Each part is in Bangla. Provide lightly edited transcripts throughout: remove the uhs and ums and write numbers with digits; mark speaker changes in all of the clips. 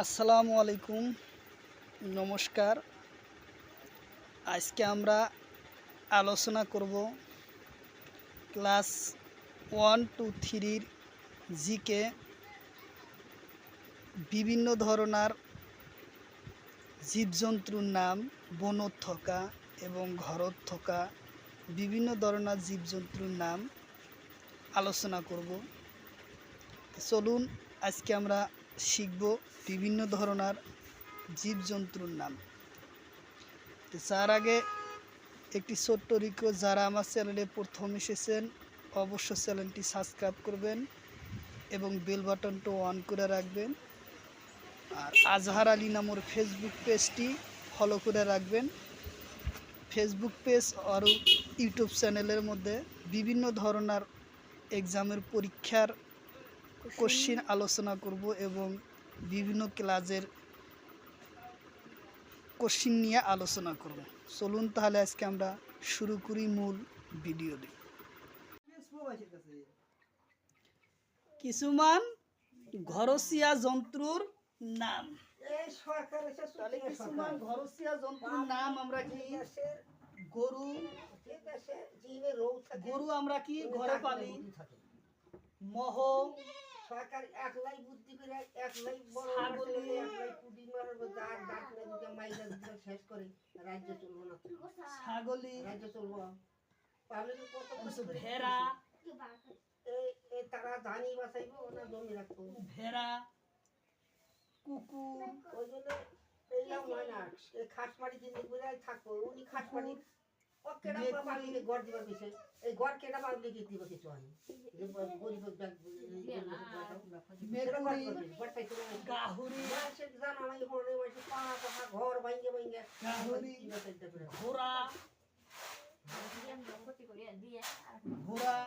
Speaker 1: আসসালামু আলাইকুম, নমস্কার। আজকে আমরা আলোচনা করব ক্লাস 1 to 3 জিকে বিভিন্ন ধরনের জীবজন্তুর নাম, বনত থকা এবং ঘরত থকা বিভিন্ন ধরনের জীবজন্তুর নাম আলোচনা করব। চলুন আজকে আমরা শিখব বিভিন্ন ধরনের জীবজন্তুর নাম। তার আগে একটি ছোট্ট রিকোয়েস্ট, যারা আমার চ্যানেলে প্রথম এসেছেন অবশ্য চ্যানেলটি সাবস্ক্রাইব করবেন এবং বেল বাটনটা অন করে রাখবেন। আর আজহার আলী নামের ফেসবুক পেজটি ফলো করে রাখবেন। ফেসবুক পেজ আর ইউটিউব চ্যানেলের মধ্যে বিভিন্ন ধরনের এক্সামের পরীক্ষার কোশ্চিন আলোচনা করব এবং বিভিন্ন ক্লাসের কোশ্চিন নিয়ে আলোচনা করব। চলুন তাহলে আজকে আমরা শুরু করি মূল ভিডিও দিয়ে। কিছুমান ঘরচিয়া জন্তুর নাম। তাহলে কিছুমান ঘরচিয়া জন্তুর নাম আমরা কি? গরু, গরু আমরা কি ঘরে পালি। মহ,
Speaker 2: সরকার একলাই বুদ্ধি করে একলাই বড়
Speaker 1: ছাগল,
Speaker 2: একলাই কুডি মারার দাঁত দাঁত না দুটো মাইজা দুটো শেষ করে রাজ্য চলবো না।
Speaker 1: ছাগলি,
Speaker 2: রাজ্য চলবো পারলে কত
Speaker 1: ভেড়া,
Speaker 2: এই তারা ধানি বাঁচাইবো না জমি রাখবো।
Speaker 1: ভেড়া, কুকুর,
Speaker 2: ওই জন্য এইলাম হয় না এই খাসমারি জিনিস বুঝে থাকবো। উনি খাসমারি ও কেডা পাবলিকে গড় দিবার বিষয় এই গড় কেডা পাবলিকে দিব কিছু হয় গরিব
Speaker 1: গাহুরি,
Speaker 2: ঘর ভাঙ্গে ভাঙ্গে
Speaker 1: ঘোড়া, ঘোড়া,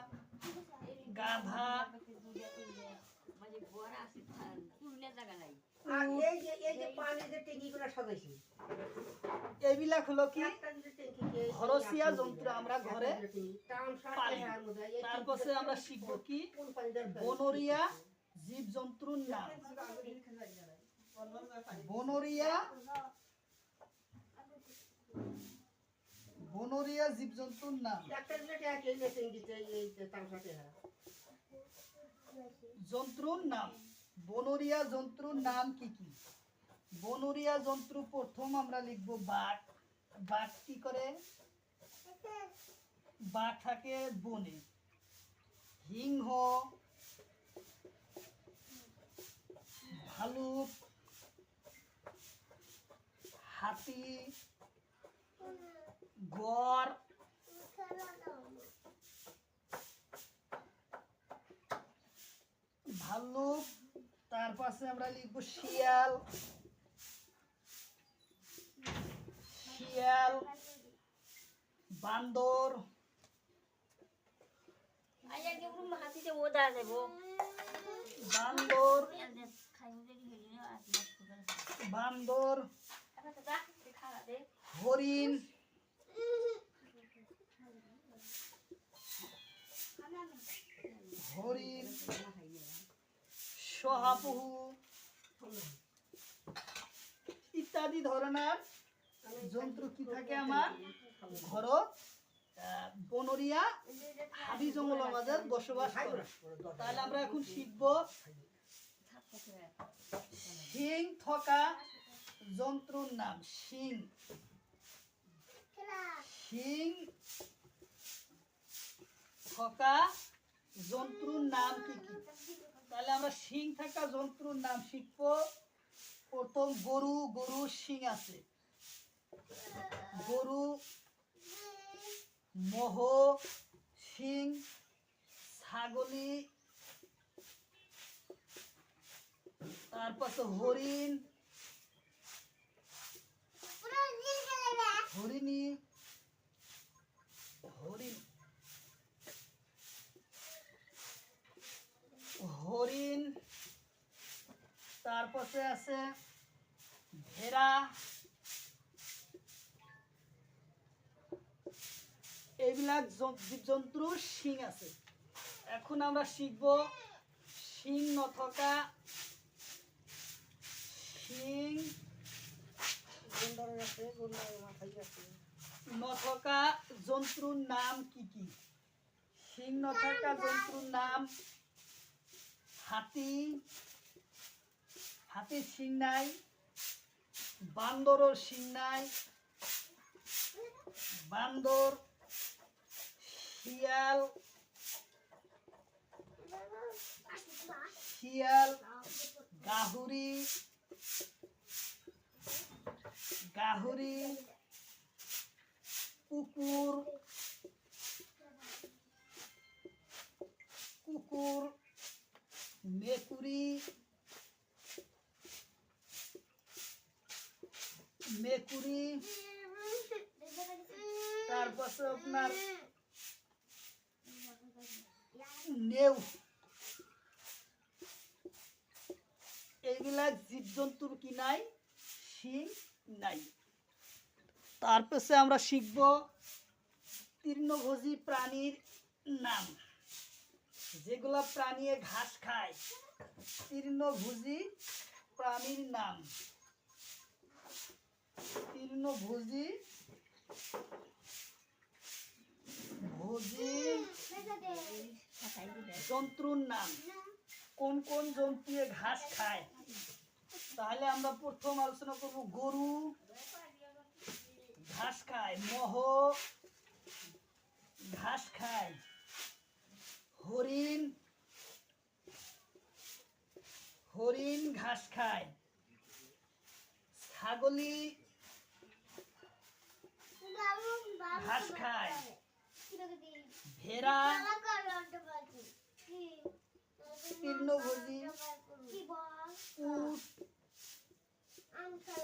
Speaker 1: গাধা,
Speaker 2: আর এই যে পানি যে ট্যাঙ্কি গুলা সাজাইছি
Speaker 1: এইবিলাক হলো কি ঘরচিয়া জন্তু আমরা ঘরে পালি। তারপরে আমরা শিখব কি বনরিয়া জীবজন্তুর নাম। বনরিয়া, বনরিয়া জীবজন্তুর নাম। জন্তুর নাম, বনরিয়া জন্তুর নাম কি কি? বনরিয়া জন্তু প্রথম আমরা লিখব বাঘ। বাঘ কি করে? বাঘ থাকে বনে। সিংহ, ভালুক, হাতি, গড়, ভাল্লুক। তার পাশে আমরা লিখব শিয়াল, শিয়াল, বান্দর, বান্দর, বান্দর, হরিণ, হরিণ, সহাপহু ইত্যাদি ধরনের জন্তু কি থাকে আমার ঘরত। বনরিয়া হাবি জঙ্গল আমাদের বসবাস করে। তাহলে আমরা এখন শিখব শিং থকা জন্তুর নাম। শিং, শিং থকা জন্তুর নাম কি কি? তাহলে আমরা শিং থাকা জন্তুর নাম শিখব। প্রথম গরু, গরুর শিং আছে। গরু, মহ শিং, ছাগলি, তারপর হরিণ, হরিণী, হরিণ, হরিণ, তারপরে আছে ভেড়া। এইবিলাক জীবজন্তুর শিং আছে। এখন আমরা শিখব শিং নথকা
Speaker 2: মাথায় আছে।
Speaker 1: নথকা জন্তুর নাম কি কি? শিং নথকা জন্তুর নাম হাতি, হাতির শিং নাই, বান্দরের শিং নাই, বান্দর, শিয়াল, শিয়াল, গাহুরি, গাহুরি, কুকুর, কুকুর, মেকুরি, মেকুরি, তারপর আপনার নেউ, এইগুলা জীবজন্তুর কি নাই? শিং নাই। তারপরে আমরা শিখব তৃণভোজী প্রাণীর নাম, যেগুলা প্রাণী ঘাস খায়। তৃণভোজী প্রাণীর নাম, তৃণভোজী ভোজী জন্তুর নাম। কোন কোন জন্তু ঘাস খায়? তাহলে আমরা প্রথম আলোচনা করব গরু ঘাস খায়, মহ ঘাস খায়, হরিণ, হরিণ ঘাস খায়, ছাগলি ঘাস খায়, ভেড়া তৃণভোজী, উট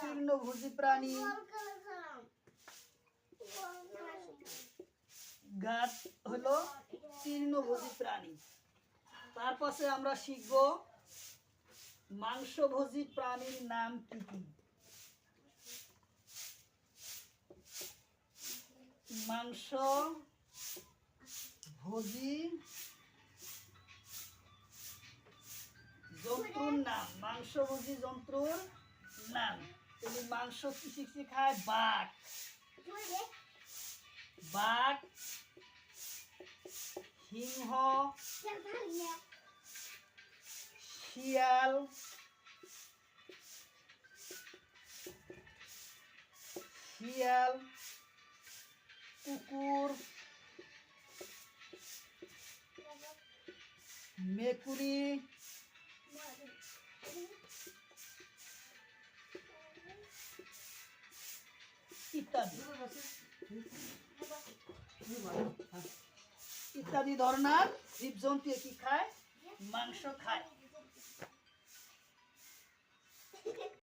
Speaker 1: তৃণভোজী প্রাণী, গাছ হলো তৃণভোজী প্রাণী। তারপরে আমরা শিখব মাংসভোজী প্রাণীর নাম কি কি? মাংস ভোজী জন্তুর নাম, মাংসভোজী জন্তুর নাম। তাহলে মাংস কি কি খায়? বাঘ, বাঘ, সিংহ, শিয়াল, শিয়াল, কুকুর, মেকুরি, ইত্যাদি ইত্যাদি ধরনের জীবজন্তু কি খায়? মাংস খায়।